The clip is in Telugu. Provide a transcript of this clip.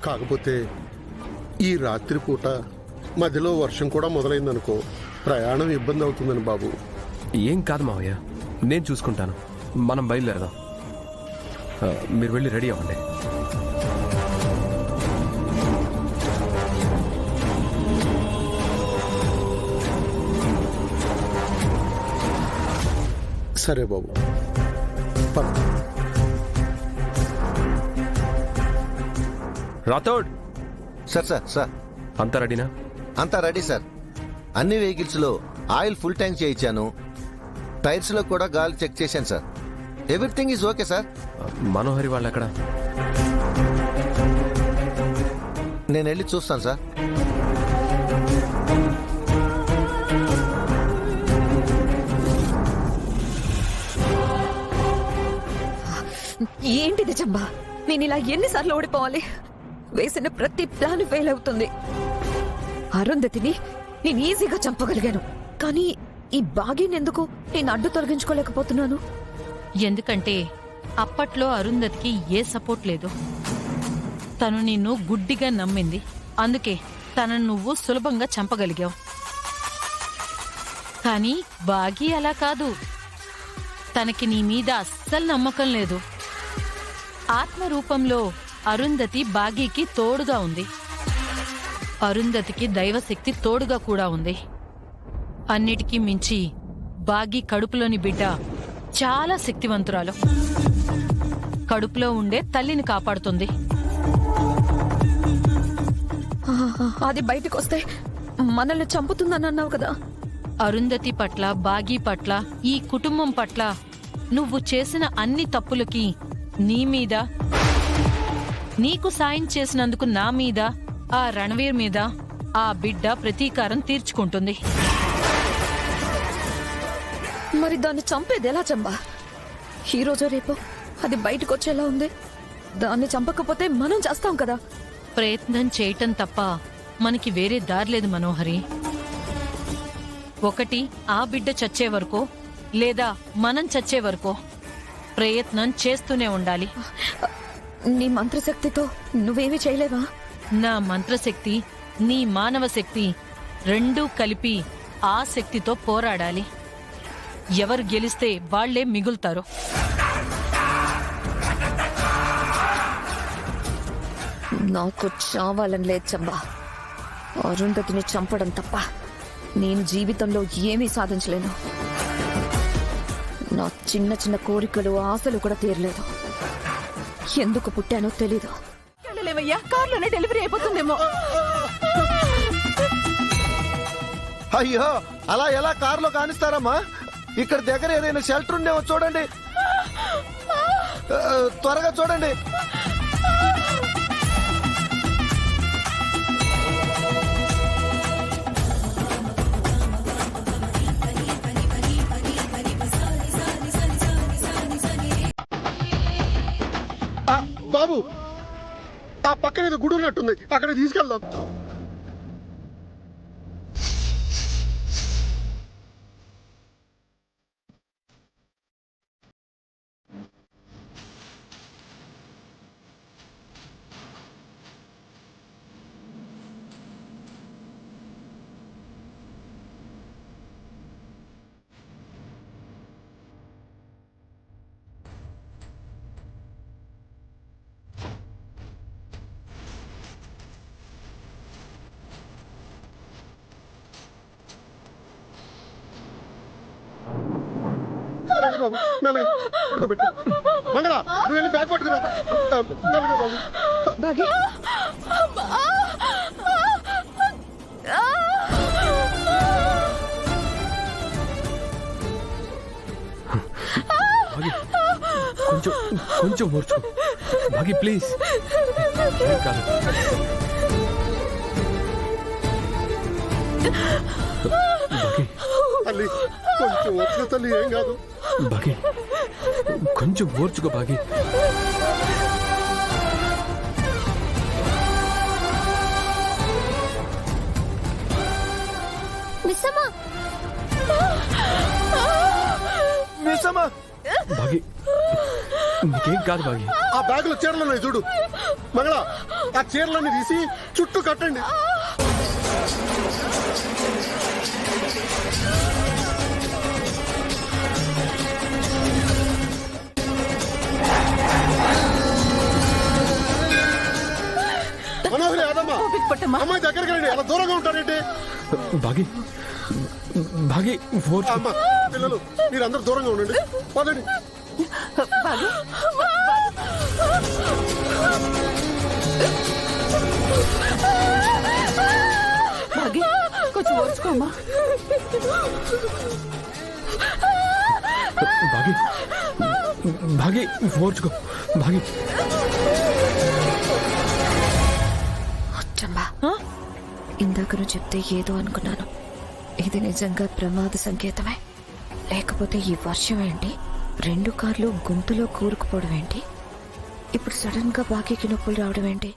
కాకపోతే ఈ రాత్రిపూట మధ్యలో వర్షం కూడా మొదలైందనుకో, ప్రయాణం ఇబ్బంది అవుతుందని బాబు. ఏం కాదు మావయ్య, నేను చూసుకుంటాను. మనం బయలుదేరదాం. మీరు వెళ్ళి రెడీ అవ్వండి. సరే బాబు, పద. రాథోడ్, సార్ అంతా రెడీనా? అంతా రెడీ సార్. అన్ని వెహికల్స్ లో ఆయిల్ ఫుల్ ట్యాంక్ చేయించాను. టైర్స్ లో కూడా గాలి చెక్ చేశాను sir. Everything is okay sir. Manohari వాళ్ళు ఎక్కడ? నేను వెళ్ళి చూస్తాను సార్. ఏంటిది చంబా? నేను ఇలా ఎన్నిసార్లు ఓడిపోవాలి? వేసిన ప్రతి ప్లాన్ ఫెయిల్ అవుతుంది. అరుంధతిని నేను ఈజీగా చంపగలిగాను, కానీ ఈ బాగీని ఎందుకు నేను అడ్డు తొలగించుకోలేకపోతున్నాను? ఎందుకంటే అప్పట్లో అరుంధతికి ఏ సపోర్ట్ లేదు. తను నిన్ను గుడ్డిగా నమ్మింది. అందుకే తనను నువ్వు సులభంగా చంపగలిగావు. కానీ బాగీ అలా కాదు. తనకి నీ మీద అస్సలు నమ్మకం లేదు. ఆత్మరూపంలో అరుంధతి బాగీకి తోడుగా ఉంది. అరుంధతికి దైవశక్తి తోడుగా కూడా ఉంది. అన్నిటికీ మించి బాగీ కడుపులోని బిడ్డ చాలా శక్తివంతురాలు. కడుపులో ఉండే తల్లిని కాపాడుతుంది. అది బయటకు వస్తే మనల్ని చంపుతుందని అన్నావు కదా. అరుంధతి పట్ల, బాగీ పట్ల, ఈ కుటుంబం పట్ల నువ్వు చేసిన అన్ని తప్పులకి నీ మీద, నీకు సాయం చేసినందుకు నా మీద, ఆ రణవీర్ మీద ఆ బిడ్డ ప్రతీకారం తీర్చుకుంటుంది. మరి దాన్ని చంపేది ఎలా చంబా? ఈ రోజు రేపు అది బయటకు వచ్చేలా ఉంది. దాన్ని చంపకపోతే మనం చేస్తాం కదా. ప్రయత్నం చేయటం తప్ప మనకి వేరే దారి లేదు మనోహరి. ఒకటి ఆ బిడ్డ చచ్చే వరకో, లేదా మనం చచ్చే వరకో ప్రయత్నం చేస్తూనే ఉండాలి. నీ మంత్రశక్తితో నువ్వేమీ చేయలేవా? నా మంత్రశక్తి, నీ మానవ శక్తి రెండూ కలిపి ఆ శక్తితో పోరాడాలి. ఎవరు గెలిస్తే వాళ్లే మిగులుతారు. నాకు చావాలని లేదు చంబా. అరుంధతిని చంపడం తప్ప నేను జీవితంలో ఏమీ సాధించలేను. నా చిన్న చిన్న కోరికలు, ఆశలు కూడా తీరలేదు. ఎందుకు పుట్టానో తెలీదు. కార్లోనే డెలివరీ అయిపోతుందేమో. అయ్యో, అలా ఎలా కారులో కానిస్తారమ్మా? ఇక్కడ దగ్గర ఏదైనా షెల్టర్ ఉండేమో చూడండి. త్వరగా చూడండి. బాబు, ఆ పక్కన ఏదో గుడి ఉన్నట్టుంది, అక్కడ తీసుకెళ్దాం. బాబు, మంగళ, నువ్వు వెళ్ళి బ్యాగ్ పట్టుకురా. బాగీ, కొంచెం కొంచెం ఓర్చు బాగీ, ప్లీజ్. కాదు, తల్లి కొంచెం ఓర్చు తల్లి, ఏం కాదు. బాగీ, కొంచెం ఓర్చుకో బాగీ. మిస్సమ్మా, బాగీ, నీకేం కాదు బాగి. ఆ బ్యాగులో చీరలు ఉన్నాయి చూడు మంగళ, ఆ చీరలన్నీ తీసి చుట్టూ కట్టండి. మనోహరి అదమ్మా, అమ్మాయి దగ్గరికి రండి. అలా దూరంగా ఉంటారేంటి? బాగి బాగి ఓర్చుకో. అమ్మా పిల్లలు మీరందరూ దూరంగా ఉండండి. పదండి. కొంచెం ఓర్చుకోమ్మా. బాగి బాగి ఓర్చుకో బాగి. చంబా, ఇందాక నువ్వు చెప్తే ఏదో అనుకున్నాను. ఇది నిజంగా ప్రమాద సంకేతమే, లేకపోతే ఈ వర్షం ఏంటి, 2 కార్లు గుంతలో కూరుకుపోవడం ఏంటి, ఇప్పుడు సడన్ గా బాకీకి నొప్పులు రావడం ఏంటి?